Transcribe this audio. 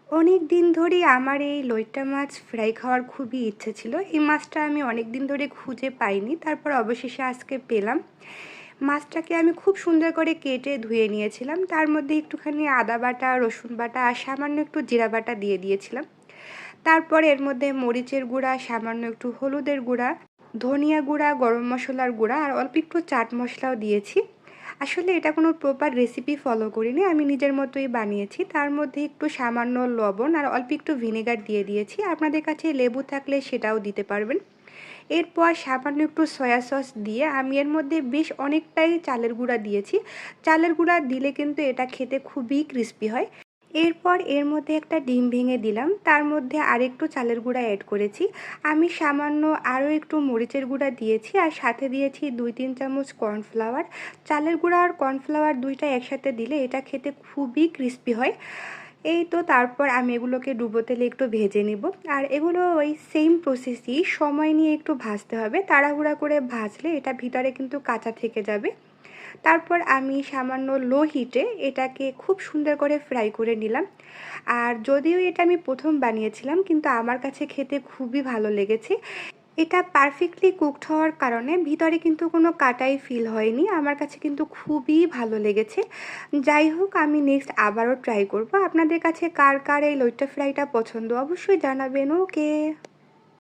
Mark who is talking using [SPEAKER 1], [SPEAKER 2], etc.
[SPEAKER 1] অনেক দিন ধরেই আমার এই লইট্টা মাছ ফ্রাই খাওয়ার খুবই ইচ্ছে ছিল। এই মাছটা আমি অনেক দিন ধরে খুঁজে পাইনি, তারপর অবশেষে আজকে পেলাম। মাছটাকে আমি খুব সুন্দর করে কেটে ধুয়ে নিয়েছিলাম, তার মধ্যে একটুখানি আদা বাটা, রসুন বাটা আর সামান্য একটু জিরা বাটা দিয়ে দিয়েছিলাম। তারপর এর মধ্যে মরিচের গুঁড়া, সামান্য একটু হলুদের গুঁড়া, ধনিয়া গুঁড়া, গরম মশলার গুঁড়া আর অল্প একটু চাট মশলাও দিয়েছি। আসলে এটা কোনো প্রপার রেসিপি ফলো করিনি, আমি নিজের মতোই বানিয়েছি। তার মধ্যে একটু সামান্য লবণ আর অল্প একটু ভিনেগার দিয়ে দিয়েছি, আপনাদের কাছে লেবু থাকলে সেটাও দিতে পারবেন। এরপর সামান্য একটু সয়া সস দিয়ে আমি এর মধ্যে বেশ অনেকটাই চালের গুঁড়া দিয়েছি। চালের গুঁড়া দিলে কিন্তু এটা খেতে খুবই ক্রিস্পি হয়। এরপর এর মধ্যে একটা ডিম ভেঙে দিলাম, তার মধ্যে আরেকটু চালের গুঁড়া অ্যাড করেছি। আমি সামান্য আরও একটু মরিচের গুঁড়া দিয়েছি আর সাথে দিয়েছি 2-3 চামচ কর্নফ্লাওয়ার। চালের গুঁড়া আর কর্নফ্লাওয়ার দুইটা একসাথে দিলে এটা খেতে খুবই ক্রিস্পি হয়। এই তো তারপর আমি এগুলোকে ডুবো তেলে একটু ভেজে নিব। আর এগুলো ওই সেম প্রসেসই, সময় নিয়ে একটু ভাজতে হবে, তাড়াহুড়া করে ভাজলে এটা ভিতরে কিন্তু কাঁচা থেকে যাবে। তারপর আমি সামান্য লো হিটে এটাকে খুব সুন্দর করে ফ্রাই করে নিলাম। আর যদিও এটা আমি প্রথম বানিয়েছিলাম, কিন্তু আমার কাছে খেতে খুবই ভালো লেগেছে। এটা পারফেক্টলি কুকড হওয়ার কারণে ভিতরে কিন্তু কোনো কাটাই ফিল হয়নি, আমার কাছে কিন্তু খুবই ভালো লেগেছে। যাই হোক, আমি নেক্সট আবারও ট্রাই করব। আপনাদের কাছে কার কার এই লইট্টা ফ্রাইটা পছন্দ অবশ্যই জানাবেন। ওকে।